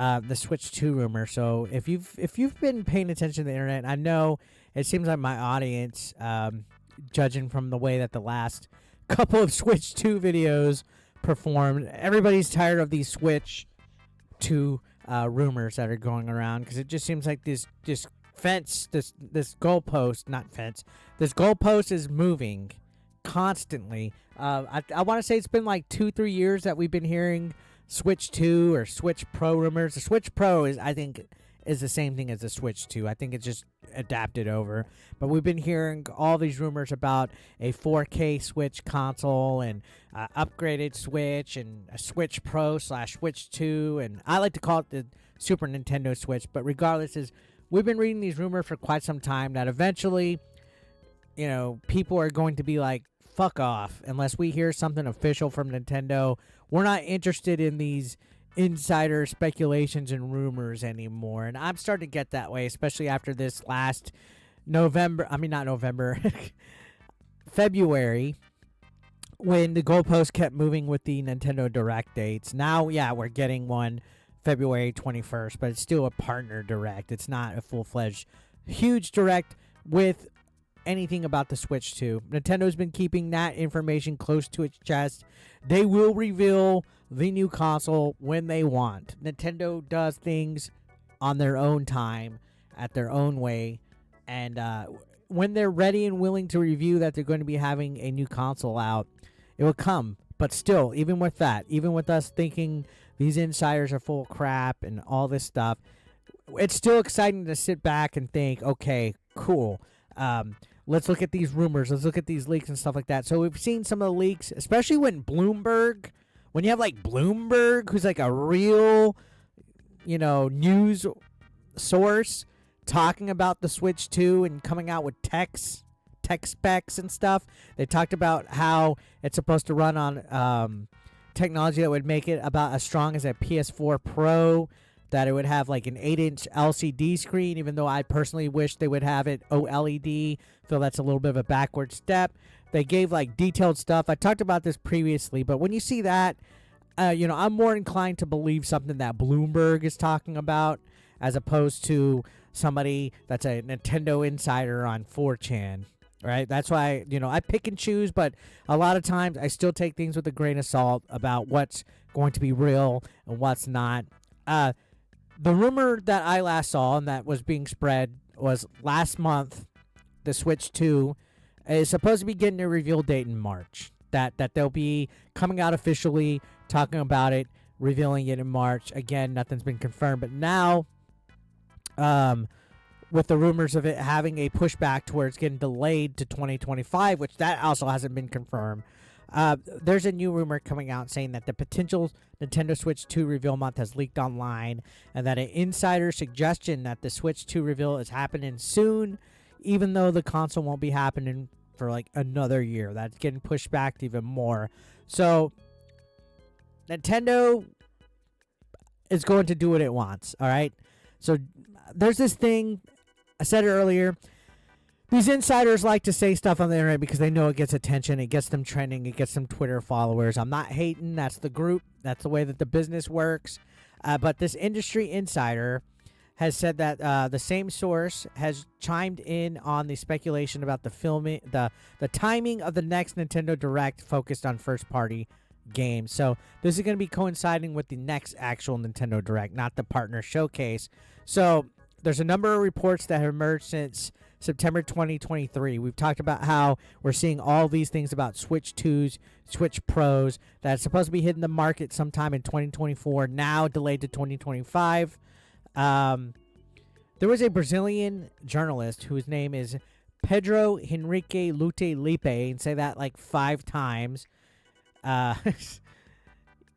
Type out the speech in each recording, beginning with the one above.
the Switch 2 rumor. So if you've been paying attention to the internet, I know it seems like my audience, judging from the way that the last couple of Switch 2 videos performed, everybody's tired of these Switch 2 rumors that are going around, because it just seems like this goalpost, not fence, this goalpost is moving constantly. I want to say it's been like 2-3 years that we've been hearing Switch 2 or Switch Pro rumors. The Switch Pro I think is the same thing as the Switch 2. I think it's just adapted over. But we've been hearing all these rumors about a 4K Switch console and upgraded Switch and a Switch Pro / Switch 2. And I like to call it the Super Nintendo Switch. But regardless, we've been reading these rumors for quite some time that eventually, people are going to be like, fuck off. Unless we hear something official from Nintendo, we're not interested in these insider speculations and rumors anymore. And I'm starting to get that way, especially after this last February, when the goalpost kept moving with the Nintendo Direct dates. Now, yeah, we're getting one February 21st, but it's still a partner Direct. It's not a full-fledged huge Direct with anything about the Switch 2. Nintendo's been keeping that information close to its chest. They will reveal the new console when they want. Nintendo does things on their own time, at their own way, and when they're ready and willing to review that they're going to be having a new console out, it will come. But still, even with that, even with us thinking these insiders are full of crap and all this stuff, it's still exciting to sit back and think, okay, cool. Let's look at these rumors. Let's look at these leaks and stuff like that. So we've seen some of the leaks, especially when you have like Bloomberg, who's like a real, news source, talking about the Switch 2 and coming out with tech specs and stuff. They talked about how it's supposed to run on technology that would make it about as strong as a PS4 Pro, that it would have like an 8-inch LCD screen, even though I personally wish they would have it OLED. Feel that's a little bit of a backward step. They gave like detailed stuff. I talked about this previously, but when you see that, I'm more inclined to believe something that Bloomberg is talking about as opposed to somebody that's a Nintendo insider on 4chan, right? That's why, I pick and choose, but a lot of times I still take things with a grain of salt about what's going to be real and what's not. The rumor that I last saw and that was being spread was last month, the Switch 2 is supposed to be getting a reveal date in March. That they'll be coming out officially, talking about it, revealing it in March. Again, nothing's been confirmed. But now, with the rumors of it having a pushback to where it's getting delayed to 2025, which that also hasn't been confirmed, there's a new rumor coming out saying that the potential Nintendo Switch 2 reveal month has leaked online, and that an insider suggestion that the Switch 2 reveal is happening soon, even though the console won't be happening for like another year. That's getting pushed back even more. So Nintendo is going to do what it wants, all right? So there's this thing, I said it earlier, these insiders like to say stuff on the internet because they know it gets attention, it gets them trending, it gets them Twitter followers. I'm not hating, that's the group, that's the way that the business works. But this industry insider has said that the same source has chimed in on the speculation about the timing of the next Nintendo Direct focused on first-party games. So this is going to be coinciding with the next actual Nintendo Direct, not the partner showcase. So there's a number of reports that have emerged since September 2023. We've talked about how we're seeing all these things about Switch 2s, Switch Pros, that's supposed to be hitting the market sometime in 2024, now delayed to 2025. There was a Brazilian journalist whose name is Pedro Henrique Lute Lipe, and say that like 5 times.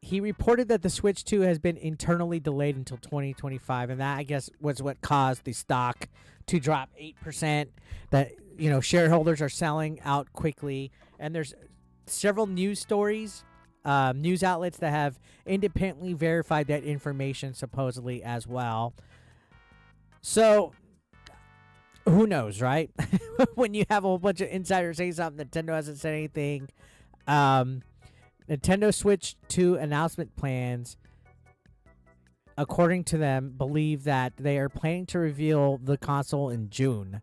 He reported that the Switch 2 has been internally delayed until 2025, and that, I guess, was what caused the stock to drop 8%. That, shareholders are selling out quickly, and there's several news stories, news outlets that have independently verified that information supposedly as well. So, who knows, right? When you have a whole bunch of insiders say something, Nintendo hasn't said anything. Nintendo Switch 2 announcement plans according to them, believe that they are planning to reveal the console in June.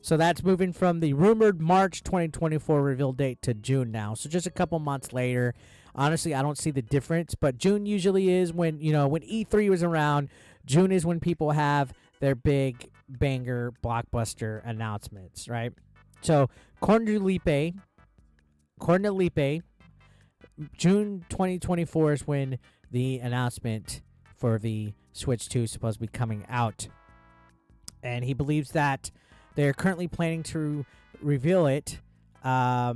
So that's moving from the rumored March 2024 reveal date to June now. So just a couple months later. Honestly, I don't see the difference, but June usually is when, when E3 was around. June is when people have their big banger blockbuster announcements, right? So, according to Lipe, June 2024 is when the announcement for the Switch 2 is supposed to be coming out. And he believes that they're currently planning to reveal it at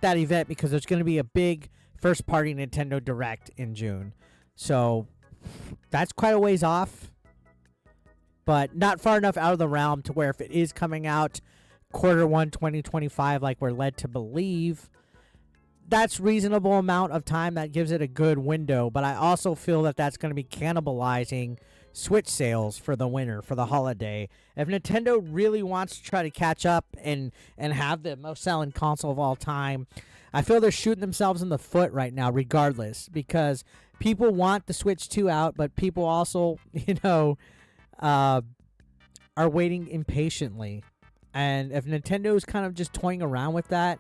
that event because there's going to be a big first-party Nintendo Direct in June. So that's quite a ways off, but not far enough out of the realm to where if it is coming out Q1 2025 like we're led to believe, that's reasonable amount of time. That gives it a good window, but I also feel that that's going to be cannibalizing Switch sales for the winter, for the holiday. If Nintendo really wants to try to catch up and have the most selling console of all time, I feel they're shooting themselves in the foot right now regardless, because people want the Switch 2 out, but people also, are waiting impatiently. And if Nintendo's kind of just toying around with that,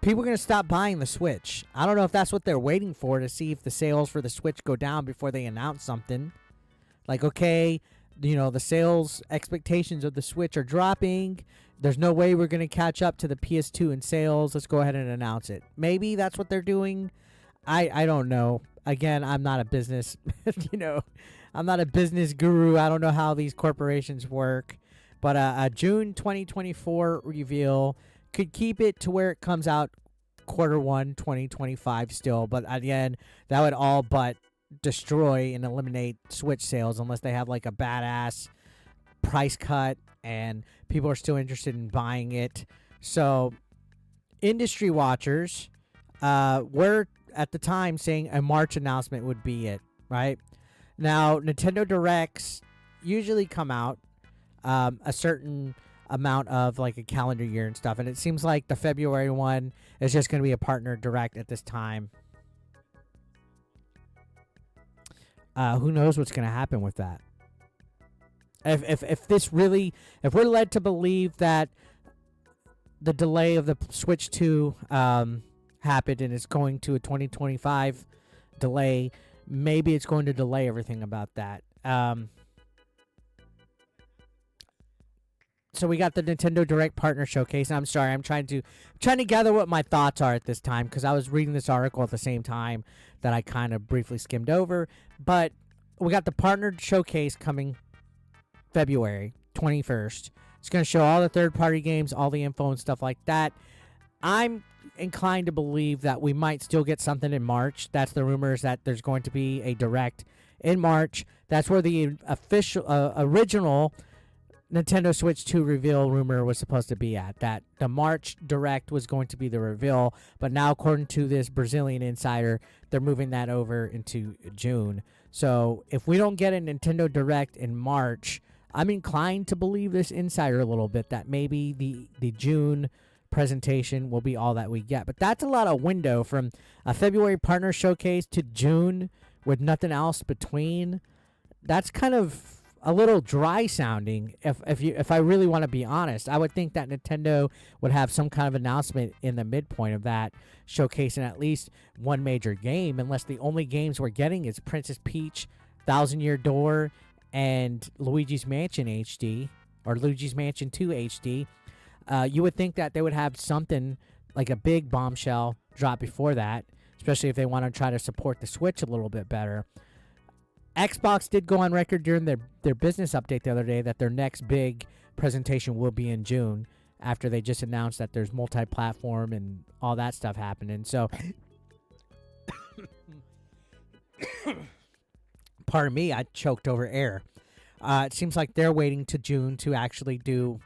people are going to stop buying the Switch. I don't know if that's what they're waiting for, to see if the sales for the Switch go down before they announce something. Like, okay, the sales expectations of the Switch are dropping. There's no way we're going to catch up to the PS2 in sales. Let's go ahead and announce it. Maybe that's what they're doing. I don't know. Again, I'm not a business, I'm not a business guru. I don't know how these corporations work. But a June 2024 reveal could keep it to where it comes out Q1 2025 still. But again, that would all but destroy and eliminate Switch sales unless they have like a badass price cut and people are still interested in buying it. So industry watchers were at the time saying a March announcement would be it, right? Now, Nintendo Directs usually come out a certain amount of like a calendar year and stuff, and it seems like the February one is just going to be a partner direct at this time. Who knows what's going to happen with that? If we're led to believe that the delay of the Switch 2 happened and it's going to a 2025 delay, maybe it's going to delay everything about that. So we got the Nintendo Direct Partner Showcase. And I'm sorry, I'm trying to gather what my thoughts are at this time, because I was reading this article at the same time that I kind of briefly skimmed over. But we got the Partner Showcase coming February 21st. It's going to show all the third-party games, all the info and stuff like that. I'm inclined to believe that we might still get something in March. That's the rumors, that there's going to be a Direct in March. That's where the official original Nintendo Switch 2 reveal rumor was supposed to be at. That the March Direct was going to be the reveal, but now according to this Brazilian insider, they're moving that over into June. So if we don't get a Nintendo Direct in March, I'm inclined to believe this insider a little bit, that maybe the June presentation will be all that we get. But that's a lot of window from a February partner showcase to June with nothing else between. That's kind of a little dry sounding. If I really want to be honest, I would think that Nintendo would have some kind of announcement in the midpoint of that, showcasing at least one major game, unless the only games we're getting is Princess Peach, Thousand Year Door, and Luigi's Mansion HD, or Luigi's Mansion 2 HD. You would think that they would have something like a big bombshell drop before that, especially if they want to try to support the Switch a little bit better. Xbox did go on record during their business update the other day that their next big presentation will be in June, after they just announced that there's multi-platform and all that stuff happening. So, pardon me, I choked over air. It seems like they're waiting to June to actually do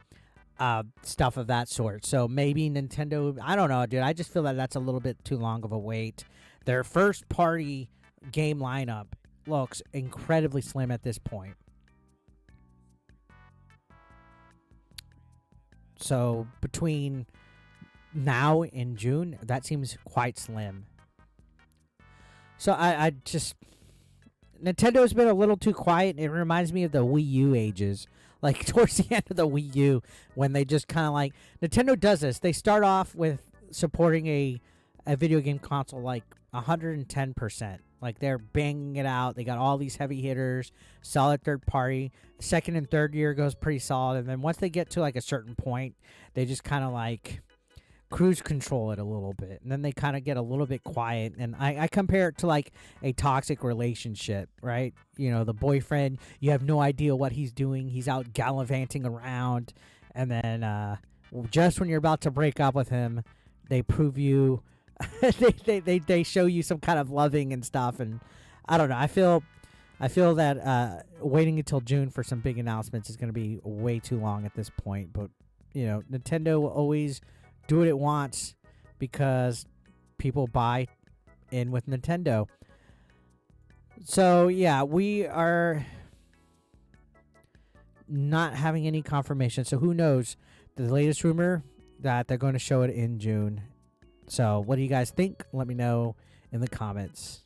stuff of that sort. So maybe Nintendo, I don't know, dude. I just feel that that's a little bit too long of a wait. Their first party game lineup looks incredibly slim at this point. So between now and June, that seems quite slim. So I just Nintendo's been a little too quiet. It reminds me of the Wii U ages. Like towards the end of the Wii U, when they just kind of like Nintendo does this. They start off with supporting a video game console like 110%. Like they're banging it out. They got all these heavy hitters, solid third party. Second and third year goes pretty solid, and then once they get to like a certain point, they just kind of like cruise control it a little bit, and then they kind of get a little bit quiet. And I compare it to like a toxic relationship, right? You know, the boyfriend, you have no idea what he's doing. He's out gallivanting around, and then just when you're about to break up with him, they prove you they show you some kind of loving and stuff. And I don't know, I feel that waiting until June for some big announcements is going to be way too long at this point. But you know, Nintendo will always do what it wants because people buy in with Nintendo. So yeah, we are not having any confirmation. So who knows? The latest rumor that they're going to show it in June. So what do you guys think? Let me know in the comments.